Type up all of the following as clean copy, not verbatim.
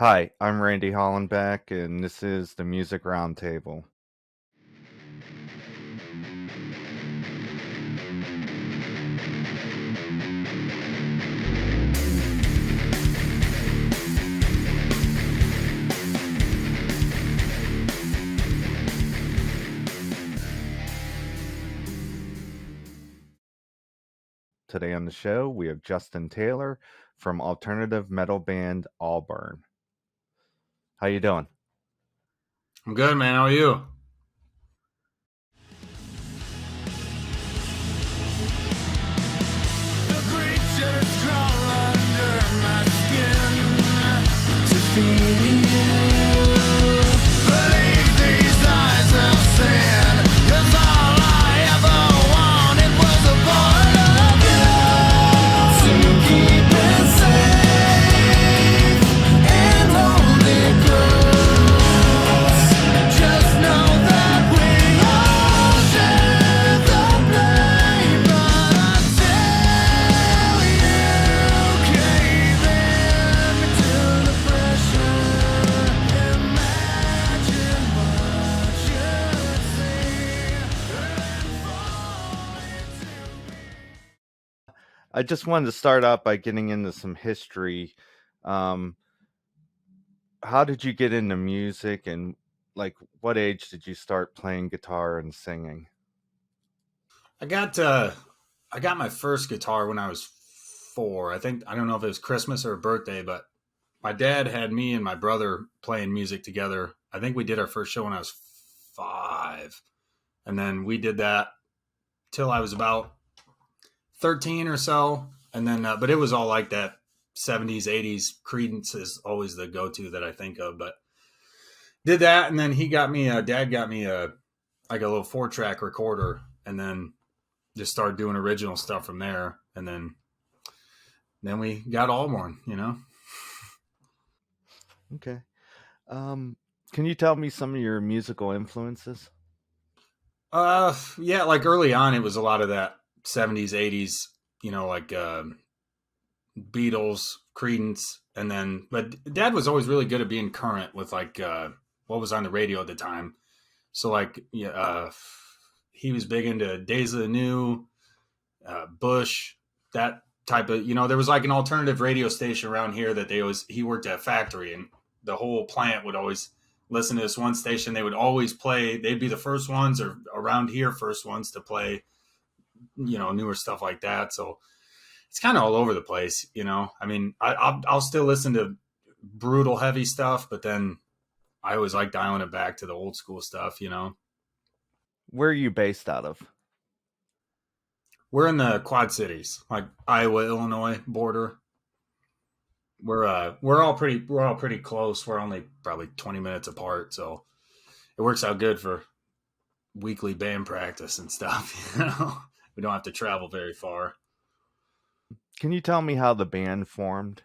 Hi, I'm Randy Hollenbeck, and this is the Music Roundtable. Today on the show, we have Justin Taylor from alternative metal band ALBORN. How you doing? I'm good, man. How are you? The creatures crawl under my skin to feed you. Believe these eyes have seen, 'cause all I ever wanted was a part of you. To keep it safe and hold it close. Just know that we all share the blame, but until you cave in to the pressure, imagine what you'd see and fall into. I just wanted to start out by getting into some history. Um, how did you get into music, and what age did you start playing guitar and singing? I got my first guitar when I was 4. I don't know if it was Christmas or a birthday, but my dad had me and my brother playing music together. I think we did our first show when I was 5, and then we did that till I was about 13 or so, and then but it was all like that 70s, 80s. Credence is always the go-to that I think of, but did that, and then dad got me a like a little 4-track recorder, and then just started doing original stuff from there, and then we got ALBORN. Okay. Can you tell me some of your musical influences? Yeah, like early on, it was a lot of that 70s, 80s, like Beatles, Credence, and then but Dad was always really good at being current with like what was on the radio at the time. So like yeah, he was big into Days of the New, Bush, that type of there was like an alternative radio station around here that he worked at a factory, and the whole plant would always listen to this one station. They would always play. They'd be the first ones, or around here first ones to play newer stuff like that. So it's kind of all over the place. I mean, I'll still listen to brutal heavy stuff, but then I always like dialing it back to the old school stuff. Where are you based out of? We're in the Quad Cities, like Iowa, Illinois border. We're all pretty close. We're only probably 20 minutes apart, so it works out good for weekly band practice and stuff. We don't have to travel very far. Can you tell me how the band formed?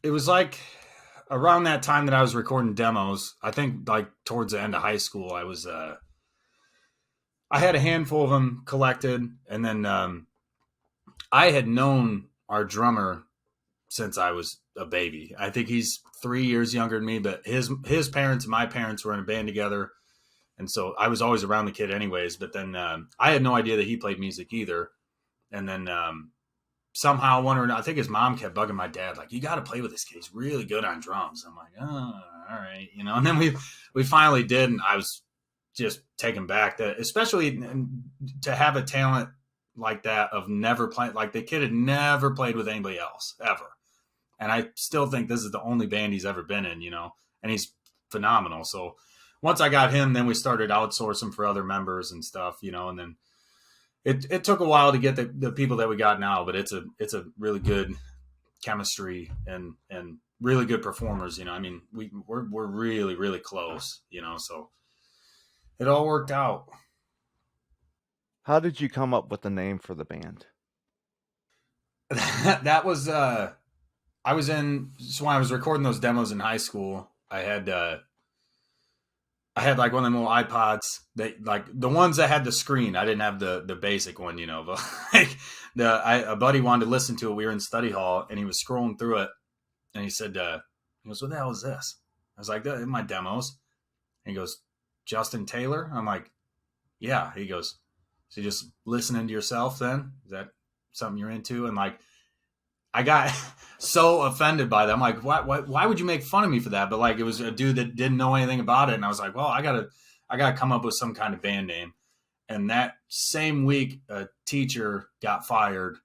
It was like around that time that I was recording demos. I think like towards the end of high school, I had a handful of them collected, and then I had known our drummer since I was a baby. I think he's 3 years younger than me, but his parents and my parents were in a band together, and so I was always around the kid anyways. But then I had no idea that he played music either, and then somehow wondering, I think his mom kept bugging my dad, like, you got to play with this kid. He's really good on drums. I'm like, oh, all right, and then we finally did, and I was just taken back that, especially to have a talent like that of never playing, like the kid had never played with anybody else ever. And I still think this is the only band he's ever been in, and he's phenomenal. So once I got him, then we started outsourcing for other members and stuff, and then it took a while to get the people that we got now, but it's a really good chemistry and really good performers. I mean, we're really, really close, so it all worked out. How did you come up with the name for the band? That was I was so when I was recording those demos in high school, I had like one of them little iPods that, like, the ones that had the screen. I didn't have the basic one, but like a buddy wanted to listen to it. We were in study hall, and he was scrolling through it, and he said, He goes, what the hell is this? I was like, in my demos. And he goes, Justin Taylor? I'm like, yeah. He goes, so you just listening to yourself then? Is that something you're into? And like, I got so offended by that. I'm like, why would you make fun of me for that? But like, it was a dude that didn't know anything about it. And I was like, well, I gotta come up with some kind of band name. And that same week, a teacher got fired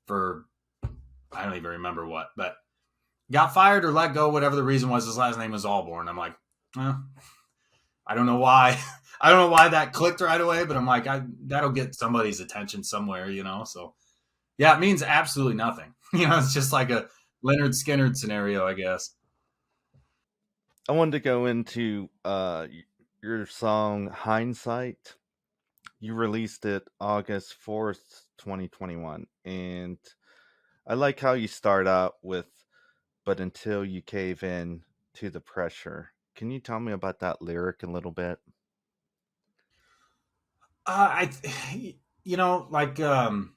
for, I don't even remember what, but got fired or let go, whatever the reason was. His last name was ALBORN. I'm like, I don't know why. I don't know why that clicked right away, but I'm like, that'll get somebody's attention somewhere, you know? So yeah, it means absolutely nothing. You know, it's just like a Leonard Skinner scenario, I guess. I wanted to go into your song Hindsight. You released it August 4th, 2021. And I like how you start out with, but until you cave in to the pressure. Can you tell me about that lyric a little bit? You know, like, so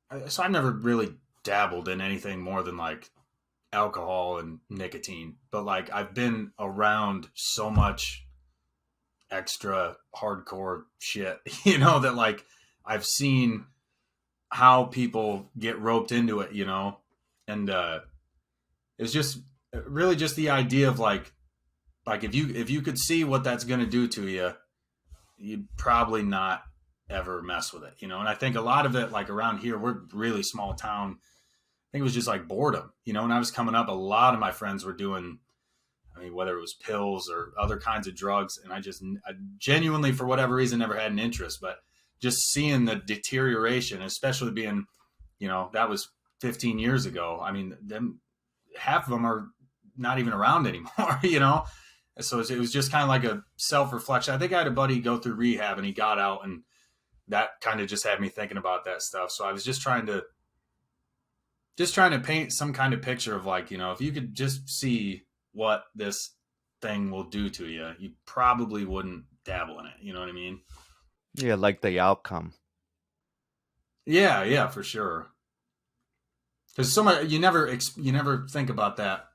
I've never really dabbled in anything more than like alcohol and nicotine, but like I've been around so much extra hardcore shit, you know, that like I've seen how people get roped into it, you know, and it's just really just the idea of like if you could see what that's going to do to you, you'd probably not ever mess with it, you know. And I think a lot of it, like around here, we're really small town. I think it was just like boredom, you know. When I was coming up, a lot of my friends were doing, I mean, whether it was pills or other kinds of drugs, and I genuinely, for whatever reason, never had an interest. But just seeing the deterioration, especially being, you know, that was 15 years ago. I mean, half of them are not even around anymore, you know. So it was just kind of like a self-reflection. I think I had a buddy go through rehab and he got out, and that kind of just had me thinking about that stuff. So I was just trying to paint some kind of picture of like, you know, if you could just see what this thing will do to you, you probably wouldn't dabble in it. You know what I mean? Yeah, like the outcome. Yeah, for sure. Because you never think about that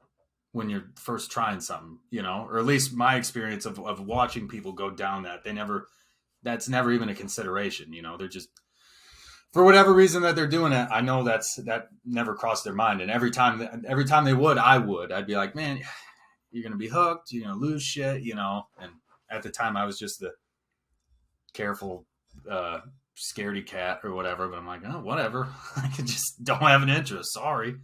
when you're first trying something, you know, or at least my experience of watching people go down that's never even a consideration, you know. They're just, for whatever reason that they're doing it, I know that never crossed their mind. And every time they would, I'd be like, man, you're going to be hooked, you're going to lose shit, you know. And at the time I was just the careful, scaredy cat or whatever, but I'm like, oh, whatever. I just don't have an interest. Sorry.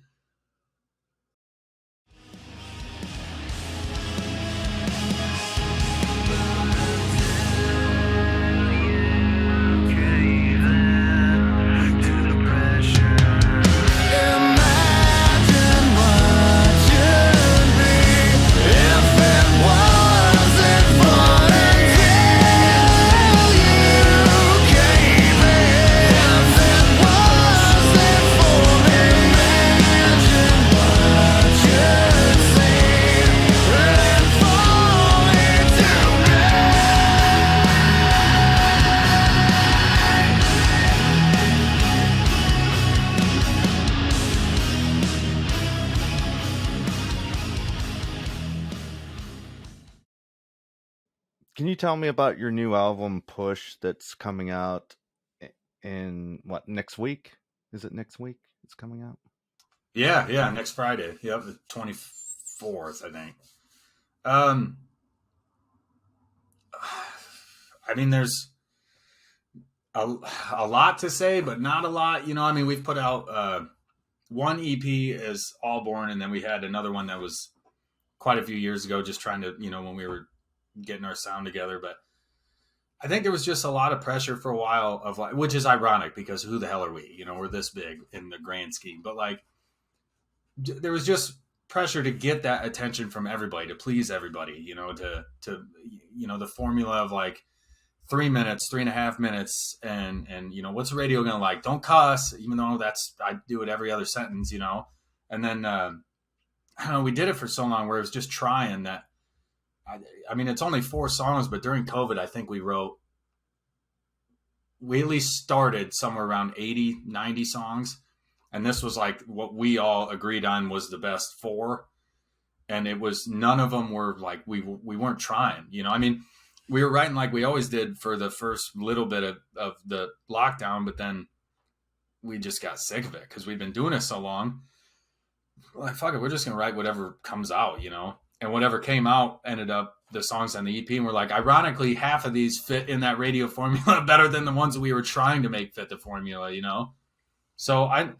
Can you tell me about your new album Push that's coming out in what, next week? Is it next week it's coming out? Yeah, next Friday. Yep, the 24th, I think. I mean, there's a lot to say, but not a lot. You know, I mean, we've put out one EP as ALBORN, and then we had another one that was quite a few years ago, just trying to, you know, when we were getting our sound together. But I think there was just a lot of pressure for a while of like, which is ironic because who the hell are we? You know, we're this big in the grand scheme, but like there was just pressure to get that attention from everybody, to please everybody, you know, to you know, the formula of like 3 minutes, 3.5 minutes, and you know, what's the radio gonna like? Don't cuss, even though I do it every other sentence, you know. And then I don't know, we did it for so long where it was just trying that. I mean, it's only 4 songs, but during COVID, I think we at least started somewhere around 80, 90 songs. And this was like what we all agreed on was the best 4. and it was, none of them were like, we weren't trying, you know. I mean, we were writing like we always did for the first little bit of the lockdown, but then we just got sick of it because we've been doing it so long. Like, fuck it, we're just gonna write whatever comes out, you know. And whatever came out ended up the songs on the EP, and we're like, ironically, half of these fit in that radio formula better than the ones that we were trying to make fit the formula, you know. So I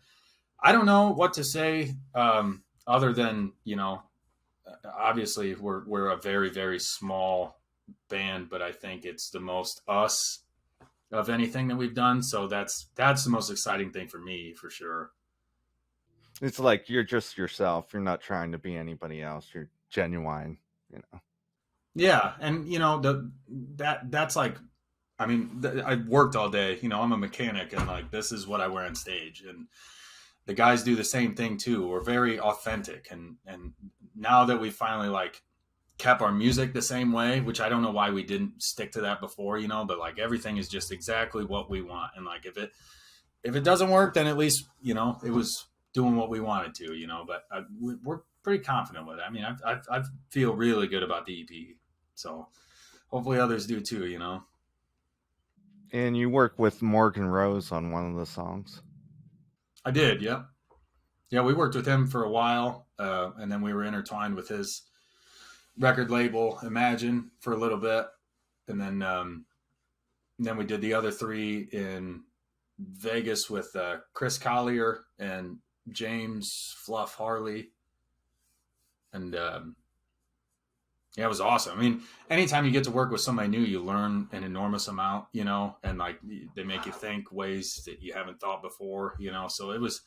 don't know what to say, other than, you know, obviously we're a very, very small band, but I think it's the most us of anything that we've done. So that's the most exciting thing for me, for sure. It's like you're just yourself. You're not trying to be anybody else. You're genuine, you know. Yeah, and you know, that's like, I mean, I worked all day. You know, I'm a mechanic, and like, this is what I wear on stage, and the guys do the same thing too. We're very authentic, and now that we finally like kept our music the same way, which I don't know why we didn't stick to that before, you know, but like everything is just exactly what we want, and like if it doesn't work, then at least, you know, it was doing what we wanted to, you know. But we're pretty confident with it. I mean, I feel really good about the EP, so hopefully others do too, you know. And you work with Morgan Rose on one of the songs. I did, yeah. Yeah, we worked with him for a while, and then we were intertwined with his record label, Imagine, for a little bit. And then we did the other three in Vegas with Chris Collier and James Fluff Harley. And yeah, it was awesome. I mean, anytime you get to work with somebody new, you learn an enormous amount, you know, and like they make you think ways that you haven't thought before, you know. So it was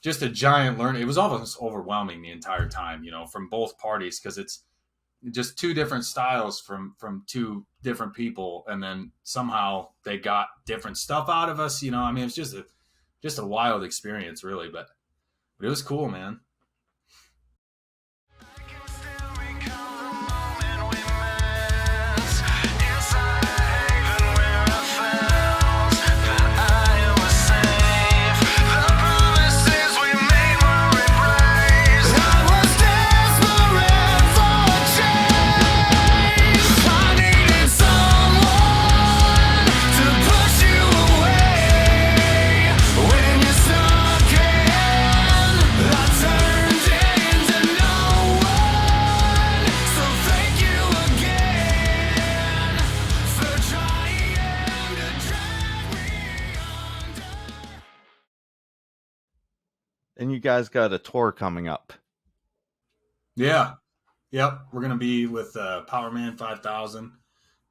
just a giant learning. It was almost overwhelming the entire time, you know, from both parties, because it's just two different styles from two different people, and then somehow they got different stuff out of us, you know. I mean, it's just a wild experience, really, but it was cool, man. And you guys got a tour coming up. Yeah. Yep. We're going to be with Powerman 5000.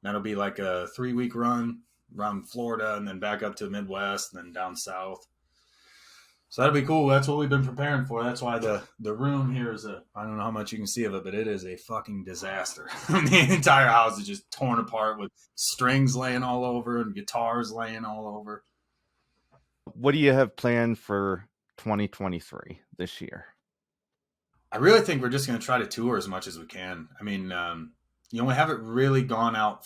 That'll be like a 3-week run around Florida, and then back up to the Midwest, and then down south. So that'll be cool. That's what we've been preparing for. That's why the room here is I don't know how much you can see of it, but it is a fucking disaster. The entire house is just torn apart with strings laying all over and guitars laying all over. What do you have planned for 2023 this year? I really think we're just going to try to tour as much as we can. I mean, you know, we haven't really gone out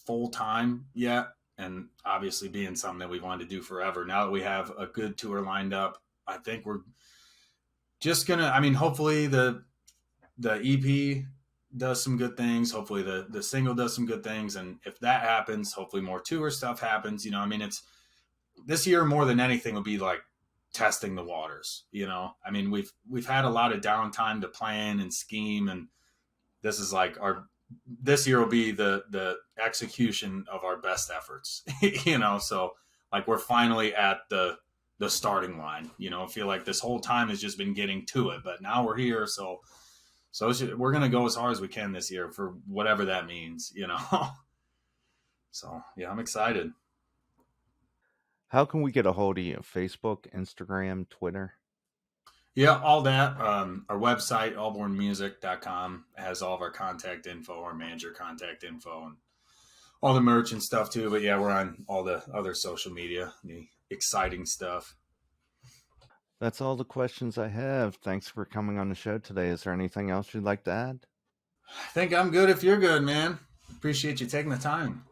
full time yet, and obviously being something that we wanted to do forever. Now that we have a good tour lined up, I think we're just going to, I mean, hopefully the EP does some good things. Hopefully the single does some good things. And if that happens, hopefully more tour stuff happens. You know, I mean, it's this year more than anything will be like testing the waters, you know. I mean, we've had a lot of downtime to plan and scheme, and this is like this year will be the execution of our best efforts. You know, so like we're finally at the starting line, you know. I feel like this whole time has just been getting to it, but now we're here, so we're gonna go as hard as we can this year, for whatever that means, you know. So yeah, I'm excited. How can we get a hold of you? Facebook, Instagram, Twitter? Yeah, all that. Our website, ALBORNmusic.com, has all of our contact info, our manager contact info, and all the merch and stuff too. But yeah, we're on all the other social media, the exciting stuff. That's all the questions I have. Thanks for coming on the show today. Is there anything else you'd like to add? I think I'm good if you're good, man. Appreciate you taking the time.